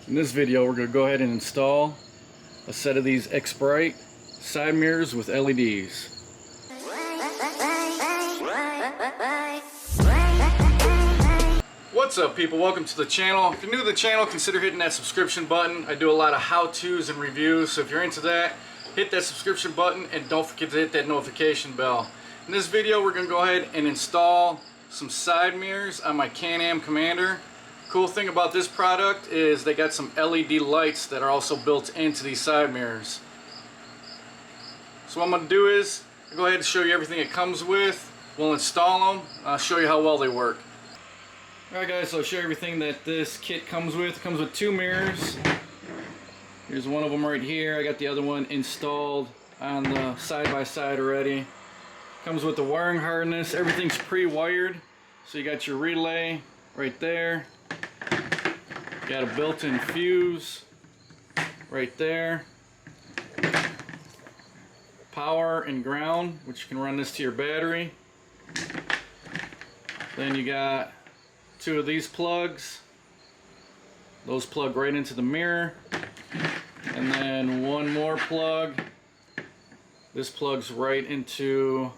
In this video, we're going to go ahead and install a set of these Xprite side mirrors with LEDs. What's up, people? Welcome to the channel. If you're new to the channel, consider hitting that subscription button. I do a lot of how-tos and reviews, so if you're into that, hit that subscription button and don't forget to hit that notification bell. In this video, we're going to go ahead and install some side mirrors on my Can-Am Commander. Cool thing about this product is they got some LED lights that are also built into these side mirrors. So what I'm going to do is I'll go ahead and show you everything it comes with. We'll install them. I'll show you how well they work. Alright guys, so I'll show you everything that this kit comes with. It comes with two mirrors. Here's one of them right here. I got the other one installed on the side-by-side already. Comes with the wiring harness. Everything's pre-wired. So you got your relay right there. Got a built-in fuse right there. Power and ground, which you can run this to your battery. Then you got two of these plugs. Those plug right into the mirror. And then one more plug. This plugs right into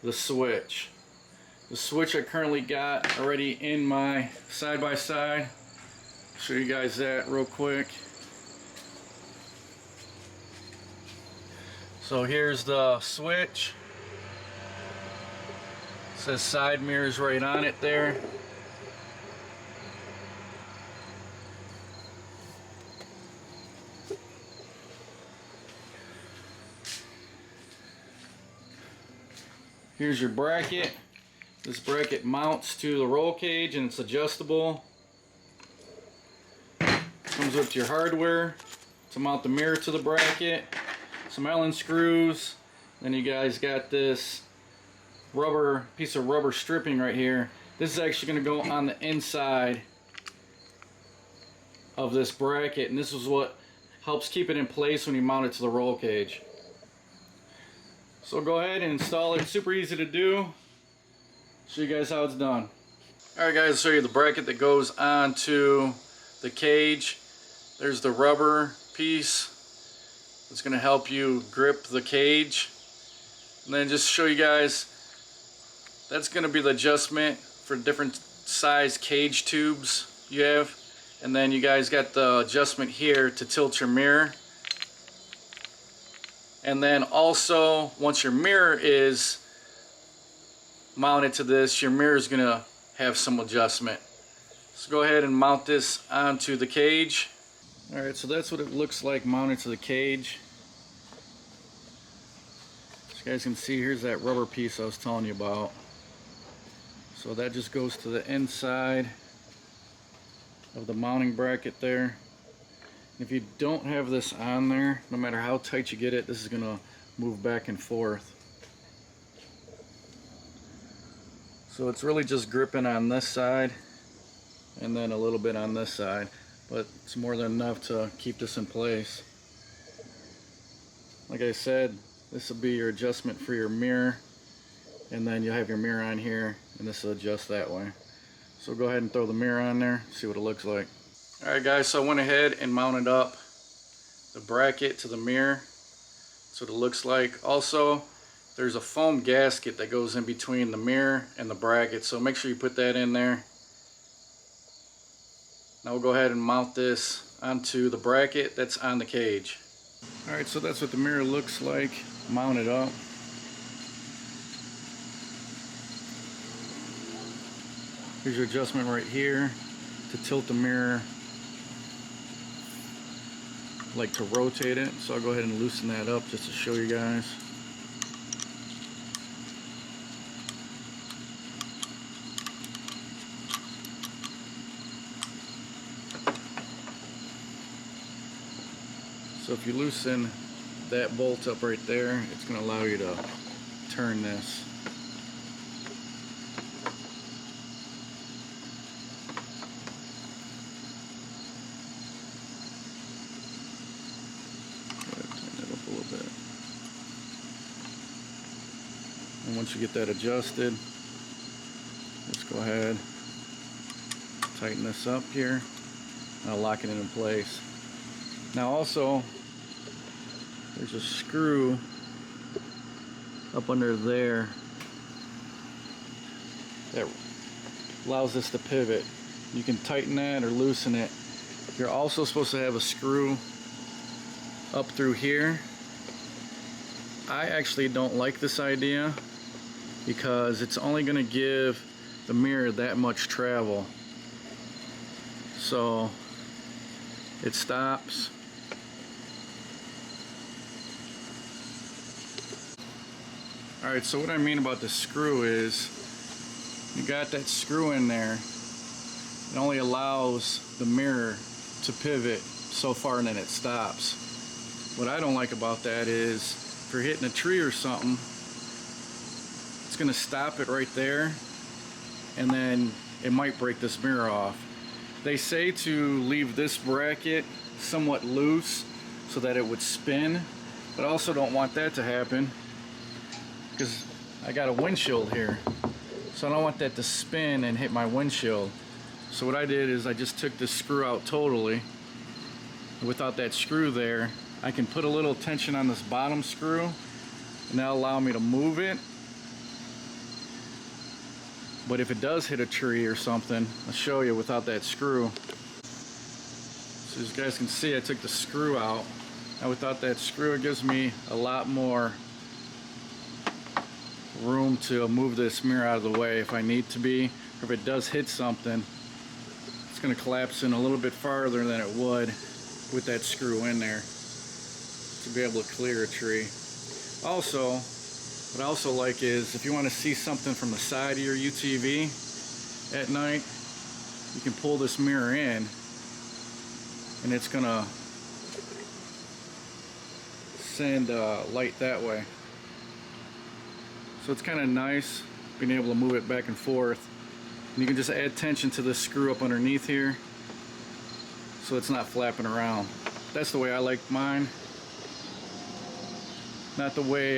the switch. The switch I currently got already in my side-by-side. Show you guys that real quick. So here's the switch. It says side mirrors right on it there. Here's your bracket. This bracket mounts to the roll cage and it's adjustable. Comes with your hardware to mount the mirror to the bracket. Some Allen screws. Then you guys got this piece of rubber stripping right here. This is actually going to go on the inside of this bracket, and this is what helps keep it in place when you mount it to the roll cage. So go ahead and install it. Super easy to do. Show you guys how it's done. Alright guys, I'll show you the bracket that goes onto the cage. There's the rubber piece. It's going to help you grip the cage. And then just show you guys, that's going to be the adjustment for different size cage tubes you have. And then you guys got the adjustment here to tilt your mirror. And then also, once your mirror is mounted to this, your mirror is going to have some adjustment. So go ahead and mount this onto the cage. Alright, so that's what it looks like mounted to the cage. As you guys can see, here's that rubber piece I was telling you about. So that just goes to the inside of the mounting bracket there. If you don't have this on there, no matter how tight you get it, this is going to move back and forth. So it's really just gripping on this side and then a little bit on this side, but it's more than enough to keep this in place. Like I said, this will be your adjustment for your mirror, and then you'll have your mirror on here and this will adjust that way. So go ahead and throw the mirror on there, see what it looks like. Alright guys, so I went ahead and mounted up the bracket to the mirror. That's what it looks like. Also, there's a foam gasket that goes in between the mirror and the bracket, so make sure you put that in there. Now we'll go ahead and mount this onto the bracket that's on the cage. Alright, so that's what the mirror looks like mounted up. Here's your adjustment right here to tilt the mirror, like to rotate it. So I'll go ahead and loosen that up just to show you guys. So if you loosen that bolt up right there, it's going to allow you to turn this. And once you get that adjusted, just go ahead, tighten this up here. and I'll lock it in place. Now also, there's a screw up under there that allows this to pivot. You can tighten that or loosen it. You're also supposed to have a screw up through here. I actually don't like this idea because it's only going to give the mirror that much travel. So it stops. Alright, so what I mean about the screw is you got that screw in there. It only allows the mirror to pivot so far and then it stops. What I don't like about that is if you're hitting a tree or something, it's going to stop it right there and then it might break this mirror off. They say to leave this bracket somewhat loose so that it would spin, but I also don't want that to happen because I got a windshield here, so I don't want that to spin and hit my windshield. So what I did is I just took this screw out totally. Without that screw there, I can put a little tension on this bottom screw and that'll allow me to move it. But if it does hit a tree or something, I'll show you without that screw. So as you guys can see, I took the screw out. Now without that screw, it gives me a lot more room to move this mirror out of the way if I need to be. Or if it does hit something, it's going to collapse in a little bit farther than it would with that screw in there to be able to clear a tree. Also, what I also like is if you want to see something from the side of your UTV at night, you can pull this mirror in and it's going to send light that way. So it's kind of nice being able to move it back and forth. And you can just add tension to this screw up underneath here so it's not flapping around. That's the way I like mine. Not the way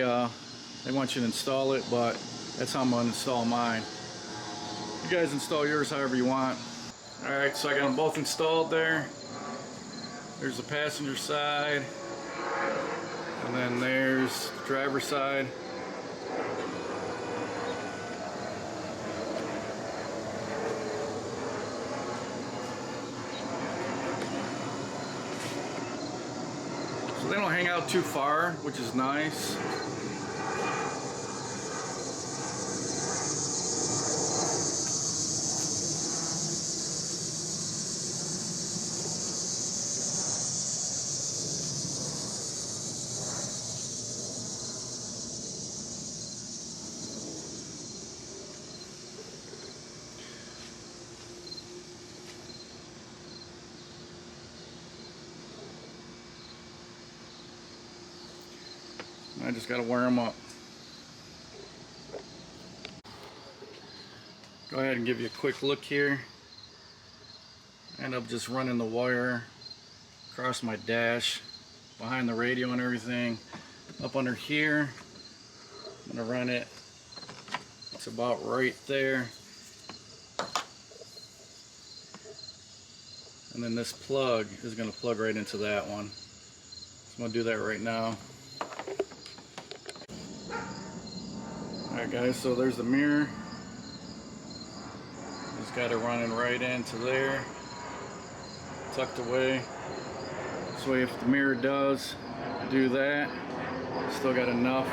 they want you to install it, but that's how I'm going to install mine. You guys install yours however you want. Alright, so I got them both installed there. There's the passenger side, and then there's the driver's side. They don't hang out too far, which is nice. I just got to wire them up. Go ahead and give you a quick look here. I end up just running the wire across my dash, behind the radio and everything, up under here. I'm going to run it. It's about right there. And then this plug is going to plug right into that one. So I'm going to do that right now. Alright guys, so there's the mirror. Just got it running right into there, tucked away. So if the mirror does do that, still got enough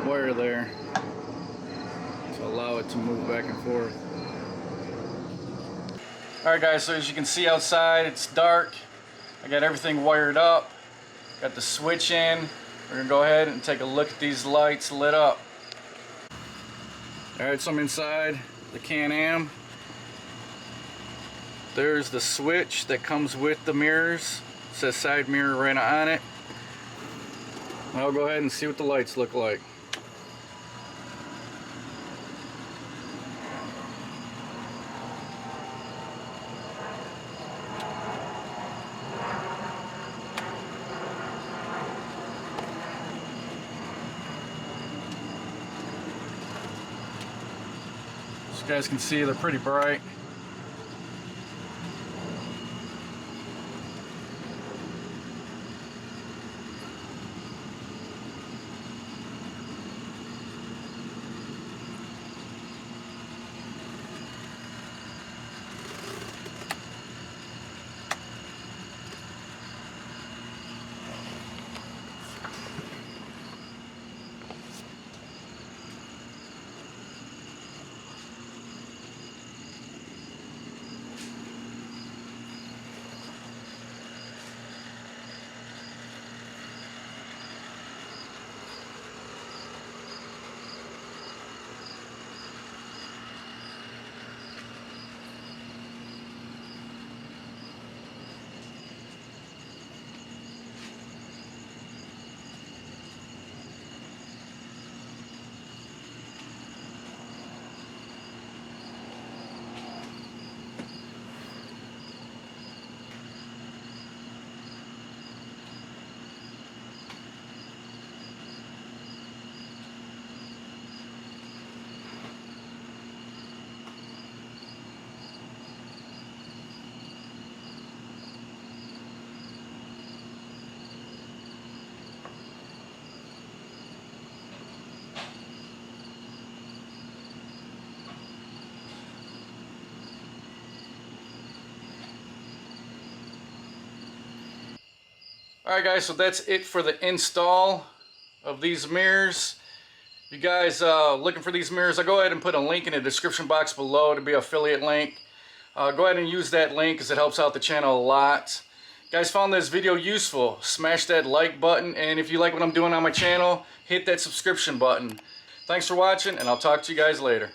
wire there to allow it to move back and forth. Alright guys, so as you can see outside, it's dark. I got everything wired up. Got the switch in. We're going to go ahead and take a look at these lights lit up. Alright, so I'm inside the Can-Am. There's the switch that comes with the mirrors. It says side mirror right on it. I'll go ahead and see what the lights look like. As you guys can see, they're pretty bright. Alright guys, so that's it for the install of these mirrors. If you guys looking for these mirrors, I'll go ahead and put a link in the description box below to be an affiliate link. Go ahead and use that link because it helps out the channel a lot. Guys, found this video useful, smash that like button, and if you like what I'm doing on my channel, hit that subscription button. Thanks for watching, and I'll talk to you guys later.